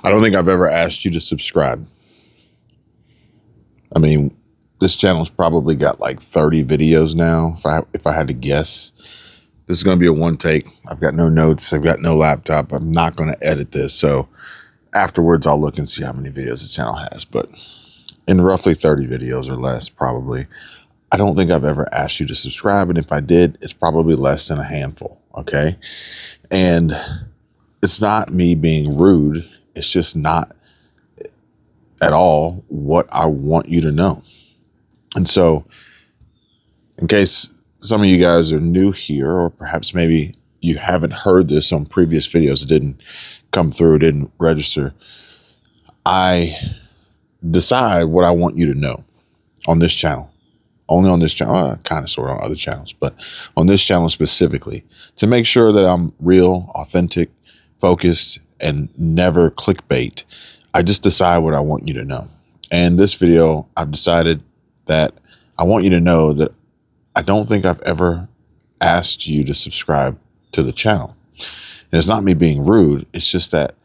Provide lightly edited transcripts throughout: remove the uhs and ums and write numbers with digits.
I don't think I've ever asked you to subscribe. I mean, this channel's probably got like 30 videos now. If I had to guess, this is going to be a one take. I've got no notes. I've got no laptop. I'm not going to edit this. So afterwards, I'll look and see how many videos the channel has. But in roughly 30 videos or less, probably, I don't think I've ever asked you to subscribe. And if I did, it's probably less than a handful. Okay. And it's not me being rude. It's just not at all what I want you to know. And so in case some of you guys are new here, or perhaps maybe you haven't heard this on previous videos, it didn't come through, didn't register, I decide what I want you to know on this channel. Only on this channel, kind of sort of on other channels, but on this channel specifically, to make sure that I'm real, authentic, focused, and never clickbait. I just decide what I want you to know. And this video, I've decided that I want you to know that I don't think I've ever asked you to subscribe to the channel. And it's not me being rude. It's just that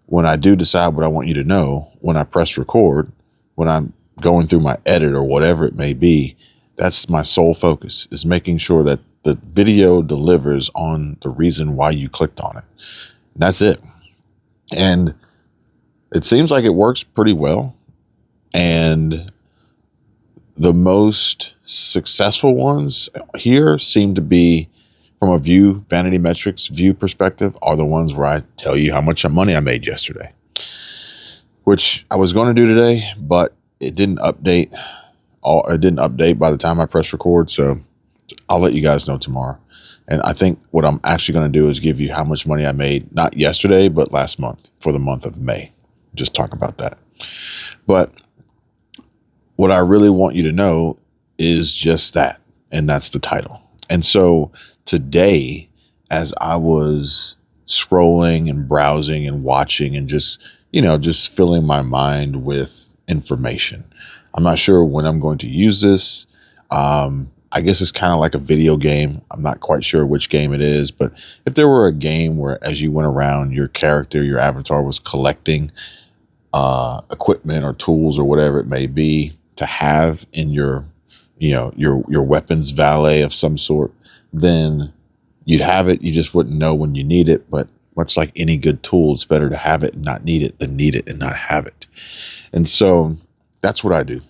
when I do decide what I want you to know, when I press record, when I'm going through my edit or whatever it may be, that's my sole focus, is making sure that the video delivers on the reason why you clicked on it. And that's it. And it seems like it works pretty well. And the most successful ones here seem to be, from a vanity metrics view perspective, are the ones where I tell you how much money I made yesterday, which I was going to do today, but it didn't update. It didn't update by the time I press record. So I'll let you guys know tomorrow. And I think what I'm actually going to do is give you how much money I made, not yesterday, but last month, for the month of May. Just talk about that. But what I really want you to know is just that. And that's the title. And so today, as I was scrolling and browsing and watching and just filling my mind with information, I'm not sure when I'm going to use this. I guess it's kind of like a video game. I'm not quite sure which game it is, but if there were a game where as you went around, your character, your avatar was collecting equipment or tools or whatever it may be to have in your weapons valet of some sort, then you'd have it. You just wouldn't know when you need it. But much like any good tool, it's better to have it and not need it than need it and not have it. And so that's what I do.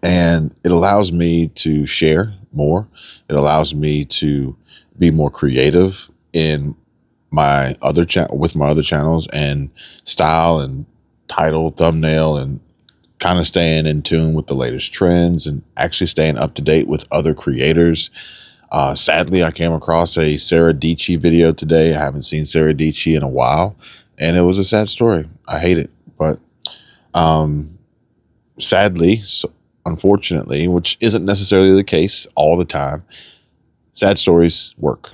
And it allows me to share more. It allows me to be more creative in my other with my other channels, and style and title, thumbnail, and kind of staying in tune with the latest trends and actually staying up to date with other creators. Sadly, I came across a Sarah Dietschy video today. I haven't seen Sarah Dietschy in a while, and it was a sad story. I hate it, but sadly, unfortunately, which isn't necessarily the case all the time, sad stories work.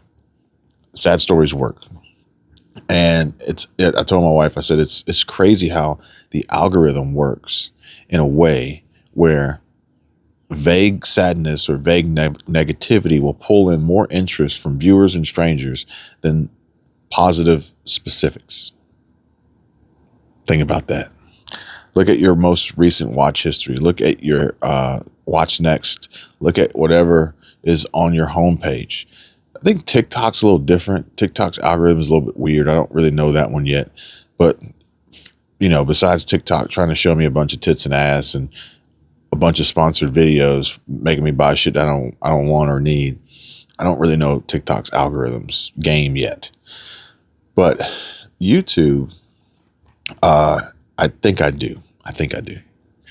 Sad stories work. And I told my wife, I said, it's crazy how the algorithm works in a way where vague sadness or vague negativity will pull in more interest from viewers and strangers than positive specifics. Think about that. Look at your most recent watch history. Look at your watch next. Look at whatever is on your homepage. I think TikTok's a little different. TikTok's algorithm is a little bit weird. I don't really know that one yet. But, besides TikTok trying to show me a bunch of tits and ass and a bunch of sponsored videos making me buy shit that I don't want or need, I don't really know TikTok's algorithms game yet. But YouTube, I think I do.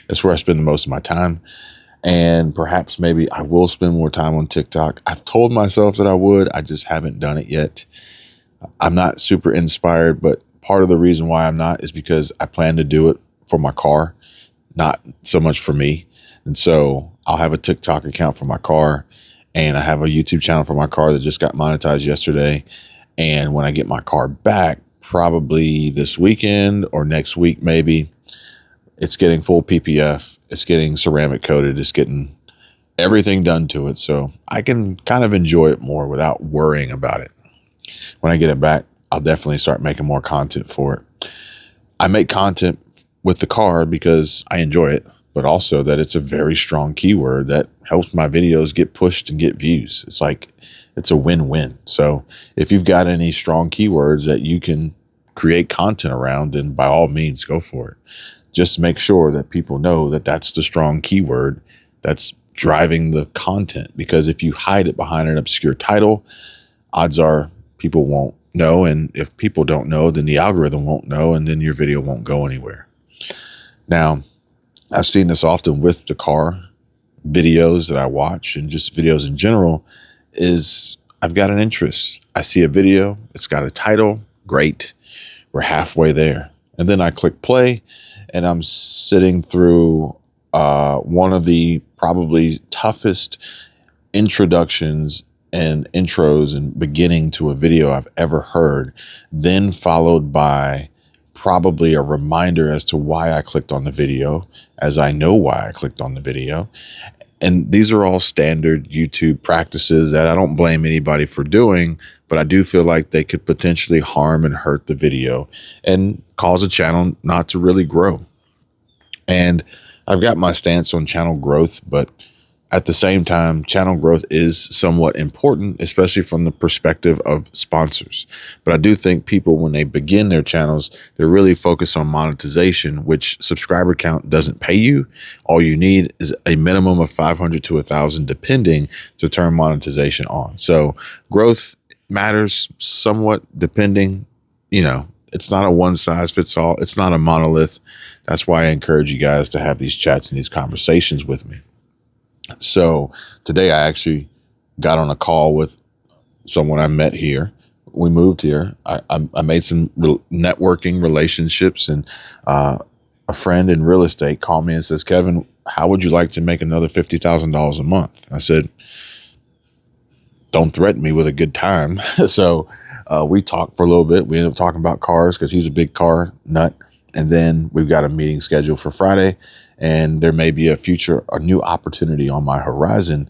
That's where I spend the most of my time. And perhaps maybe I will spend more time on TikTok. I've told myself that I would. I just haven't done it yet. I'm not super inspired, but part of the reason why I'm not is because I plan to do it for my car, not so much for me. And so I'll have a TikTok account for my car, and I have a YouTube channel for my car that just got monetized yesterday. And when I get my car back, probably this weekend or next week, maybe, it's getting full PPF. It's getting ceramic coated. It's getting everything done to it. So I can kind of enjoy it more without worrying about it. When I get it back, I'll definitely start making more content for it. I make content with the car because I enjoy it, but also that it's a very strong keyword that helps my videos get pushed and get views. It's like, it's a win-win. So if you've got any strong keywords that you can create content around, then by all means, go for it. Just make sure that people know that that's the strong keyword that's driving the content. Because if you hide it behind an obscure title, odds are people won't know. And if people don't know, then the algorithm won't know, and then your video won't go anywhere. Now, I've seen this often with the car videos that I watch and just videos in general. Is I've got an interest. I see a video, it's got a title, great. We're halfway there. And then I click play, and I'm sitting through one of the probably toughest introductions and intros and beginning to a video I've ever heard, then followed by probably a reminder as to why I clicked on the video, as I know why I clicked on the video. And these are all standard YouTube practices that I don't blame anybody for doing, but I do feel like they could potentially harm and hurt the video and cause a channel not to really grow. And I've got my stance on channel growth, but at the same time, channel growth is somewhat important, especially from the perspective of sponsors. But I do think people, when they begin their channels, they're really focused on monetization, which subscriber count doesn't pay you. All you need is a minimum of 500 to 1,000, depending, to turn monetization on. So growth matters somewhat, depending. It's not a one size fits all. It's not a monolith. That's why I encourage you guys to have these chats and these conversations with me. So today I actually got on a call with someone I met here. We moved here. I made some networking relationships, and a friend in real estate called me and says, "Kevin, how would you like to make another $50,000 a month?" I said, "Don't threaten me with a good time." So we talked for a little bit. We ended up talking about cars because he's a big car nut. And then we've got a meeting scheduled for Friday, and there may be a new opportunity on my horizon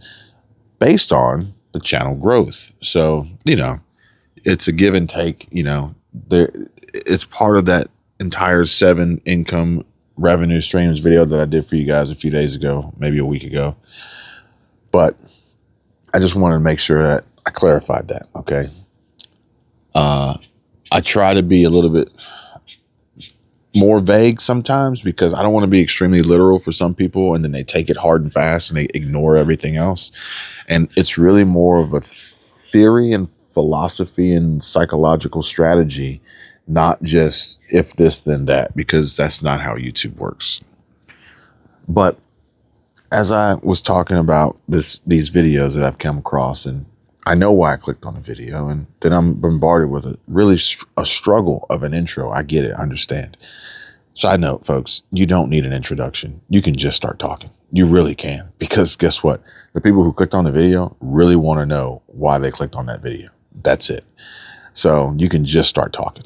based on the channel growth. So, it's a give and take. It's part of that entire 7 income revenue streams video that I did for you guys a few days ago, maybe a week ago. But I just wanted to make sure that I clarified that. Okay. I try to be a little bit more vague sometimes because I don't want to be extremely literal for some people, and then they take it hard and fast and they ignore everything else. And it's really more of a theory and philosophy and psychological strategy, not just if this, then that, because that's not how YouTube works. But as I was talking about these videos that I've come across, and I know why I clicked on the video, and then I'm bombarded with a struggle of an intro. I get it. I understand. Side note, folks, you don't need an introduction. You can just start talking. You really can, because guess what? The people who clicked on the video really want to know why they clicked on that video. That's it. So you can just start talking.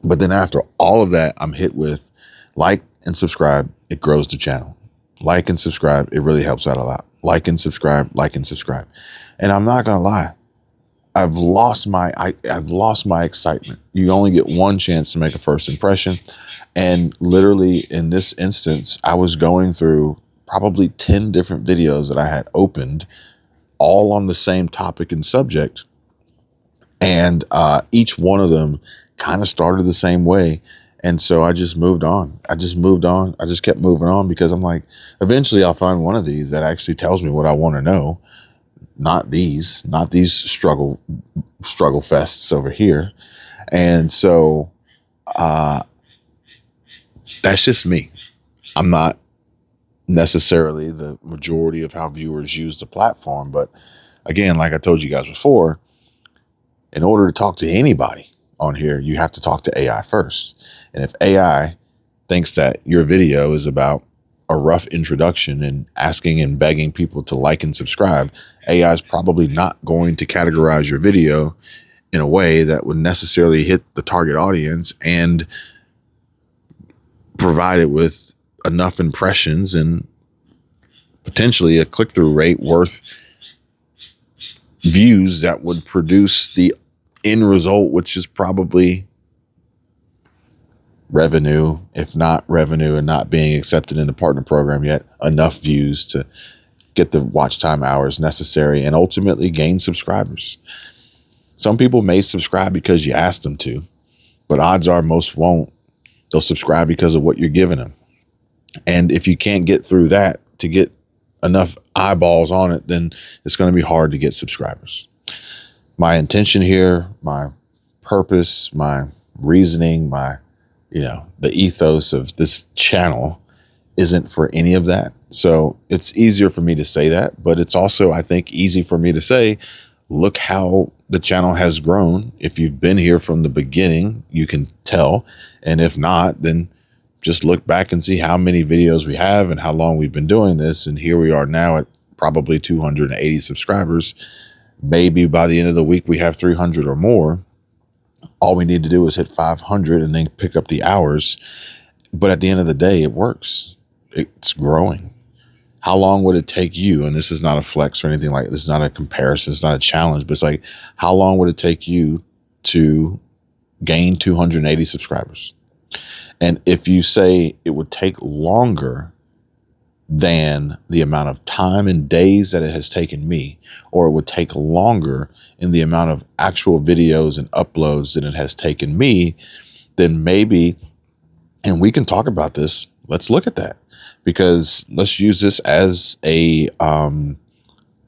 But then after all of that, I'm hit with like and subscribe. It grows the channel. Like and subscribe. It really helps out a lot. Like and subscribe. Like and subscribe. And I'm not going to lie. I've lost my excitement. You only get one chance to make a first impression. And literally in this instance, I was going through probably 10 different videos that I had opened, all on the same topic and subject. And each one of them kind of started the same way. And so I just moved on. I just kept moving on because I'm like, eventually I'll find one of these that actually tells me what I want to know. Not these struggle fests over here. And so that's just me. I'm not necessarily the majority of how viewers use the platform. But again, like I told you guys before, in order to talk to anybody on here, you have to talk to AI first. And if AI thinks that your video is about a rough introduction and asking and begging people to like and subscribe, AI is probably not going to categorize your video in a way that would necessarily hit the target audience and provide it with enough impressions and potentially a click-through rate worth views that would produce the end result, which is probably revenue, if not revenue and not being accepted in the partner program yet, enough views to get the watch time hours necessary and ultimately gain subscribers. Some people may subscribe because you asked them to, but odds are most won't. They'll subscribe because of what you're giving them. And if you can't get through that to get enough eyeballs on it, then it's going to be hard to get subscribers. My intention here, my purpose, my reasoning, the ethos of this channel isn't for any of that. So it's easier for me to say that, but it's also, I think, easy for me to say, look how the channel has grown. If you've been here from the beginning, you can tell. And if not, then just look back and see how many videos we have and how long we've been doing this. And here we are now at probably 280 subscribers. Maybe by the end of the week, we have 300 or more. All we need to do is hit 500 and then pick up the hours. But at the end of the day, it works. It's growing. How long would it take you? And this is not a flex or anything like this. Is not a comparison. It's not a challenge, but it's like, how long would it take you to gain 280 subscribers? And if you say it would take longer than the amount of time and days that it has taken me, or it would take longer in the amount of actual videos and uploads that it has taken me, then maybe, and we can talk about this, let's look at that, because let's use this as a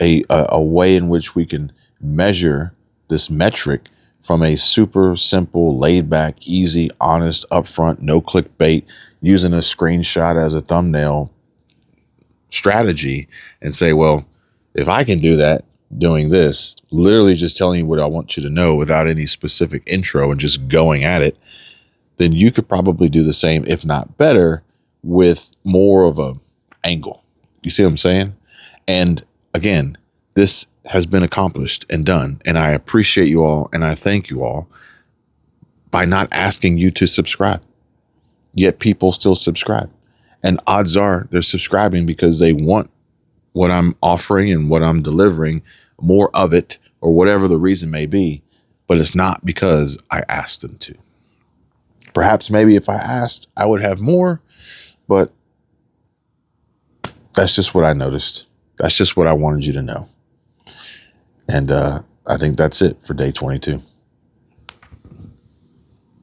way in which we can measure this metric from a super simple, laid back, easy, honest, upfront, no clickbait, using a screenshot as a thumbnail strategy, and say, well, if I can do that doing this, literally just telling you what I want you to know without any specific intro and just going at it, then you could probably do the same, if not better, with more of a angle. You see what I'm saying? And again, this has been accomplished and done. And I appreciate you all. And I thank you all by not asking you to subscribe. Yet people still subscribe. And odds are they're subscribing because they want what I'm offering and what I'm delivering, more of it, or whatever the reason may be. But it's not because I asked them to. Perhaps maybe if I asked, I would have more. But that's just what I noticed. That's just what I wanted you to know. And I think that's it for day 22.